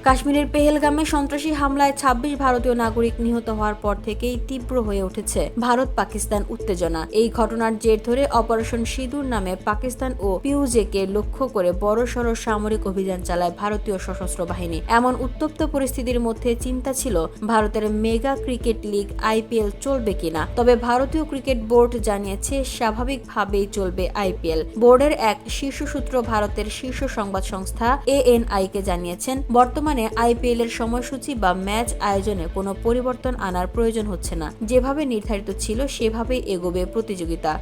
কাশ্মীরের পেহেলগামে সন্ত্রাসী হামলায় ২৬ ভারতীয় নাগরিক নিহত হওয়ার পর থেকেই তীব্র হয়ে উঠেছে ভারত পাকিস্তান উত্তেজনা। এই ঘটনার জের ধরে অপারেশন সিঁদুর নামে পাকিস্তান ও পিউজেকে লক্ষ্য করে বড়সড় সামরিক অভিযান চালায় ভারতীয় সশস্ত্র বাহিনী। এমন উত্তপ্ত পরিস্থিতির মধ্যে চিন্তা ছিল ভারতের মেগা ক্রিকেট লিগ IPL চলবে কিনা। তবে ভারতীয় ক্রিকেট বোর্ড জানিয়েছে স্বাভাবিকভাবেই চলবে IPL। বোর্ডের এক শীর্ষ সূত্র ভারতের শীর্ষ সংবাদ সংস্থা ANI কে জানিয়েছেন, বর্তমানে IPL এর সময়সূচি বা ম্যাচ আয়োজনে কোনো পরিবর্তন আনার প্রয়োজন হচ্ছে না। যেভাবে নির্ধারিত ছিল সেভাবেই এগোবে প্রতিযোগিতা।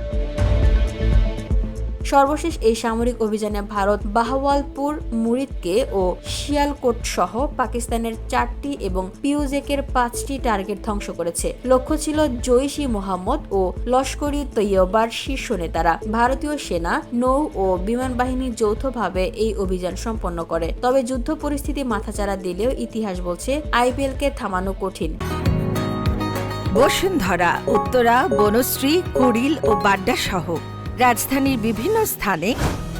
সর্বশেষ এই সামরিক অভিযানে ভারত বাহওয়ালপুর, মুরিদকে ও শিয়ালকোট সহ পাকিস্তানের 4টি এবং পিউজেকের 5টি টার্গেট ধ্বংস করেছে। লক্ষ্য ছিল জৈশ-ই-মোহাম্মদ ও লস্কর-ই-তৈয়বার শীর্ষ নেতারা। ভারতীয় সেনা, নৌ ও বিমান বাহিনী যৌথভাবে এই অভিযান সম্পন্ন করে। তবে যুদ্ধ পরিস্থিতি মাথাচাড়া দিলেও ইতিহাস বলছে IPL-কে থামানো কঠিন। বসুন্ধরা, উত্তরা, বনশ্রী, কুড়িল ও বাড্ডা সহ রাজধানীর বিভিন্ন স্থানে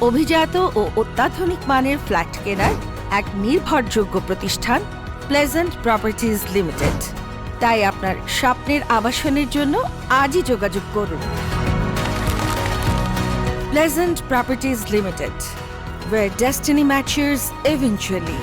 অভিজাত ও অত্যাধুনিক মানের ফ্ল্যাট কেনার এক নির্ভরযোগ্য প্রতিষ্ঠান প্লেজেন্ট প্রপার্টিজ লিমিটেড। তাই আপনার স্বপ্নের আবাসনের জন্য আজই যোগাযোগ করুন। Pleasant properties limited, where destiny matches eventually।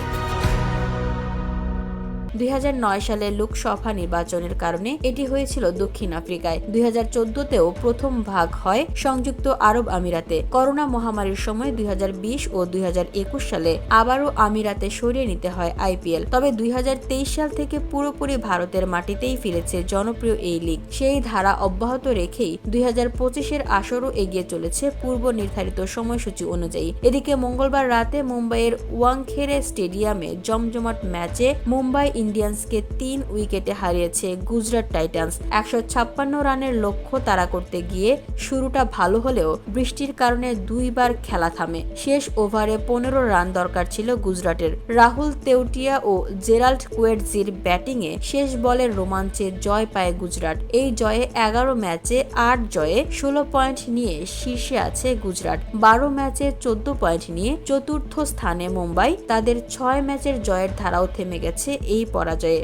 ২০০৯ সালে লোকসভা নির্বাচনের কারণে এটি হয়েছিল দক্ষিণ আফ্রিকায়। ২০১৪তেও প্রথম ভাগ হয় সংযুক্ত আরব আমিরাতে। করোনা মহামারীর সময় ২০২০ ও ২০২১ সালে আবারও আমিরাতে সরিয়ে নিতে হয় IPL। তবে ২০২৩ সাল থেকে পুরোপুরি ভারতের মাটিতেই ফিরেছে জনপ্রিয় এই লিগ। সেই ধারা অব্যাহত রেখেই ২০২৫-এর আসরও এগিয়ে চলেছে পূর্ব নির্ধারিত সময়সূচি অনুযায়ী। এদিকে মঙ্গলবার রাতে মুম্বাইয়ের ওয়াংখেড়ে স্টেডিয়ামে জমজমাট ম্যাচে মুম্বাই ইন্ডিয়ান্সকে ৩ উইকেটে হারিয়েছে গুজরাট টাইটান্স। ১৫৬ রানের লক্ষ্য তাড়া করতে গিয়ে শুরুটা ভালো হলেও বৃষ্টির কারণে দুইবার খেলা থামে। শেষ ওভারে ১৫ রান দরকার ছিল গুজরাটের। রাহুল তেওটিয়া ও জেরাল্ড কোয়েটজির ব্যাটিংয়ে শেষ বলের রোমাঞ্চে জয় পায় গুজরাট। এই জয়ে ১১ ম্যাচে ৮ জয়ে ১৬ পয়েন্ট নিয়ে শীর্ষে আছে গুজরাট। ১২ ম্যাচে ১৪ পয়েন্ট নিয়ে চতুর্থ স্থানে মুম্বাই। তাদের ৬ ম্যাচের জয়ের ধারাও থেমে গেছে এই পরাজয়ে।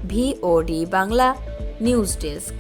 VOD Bangla news desk.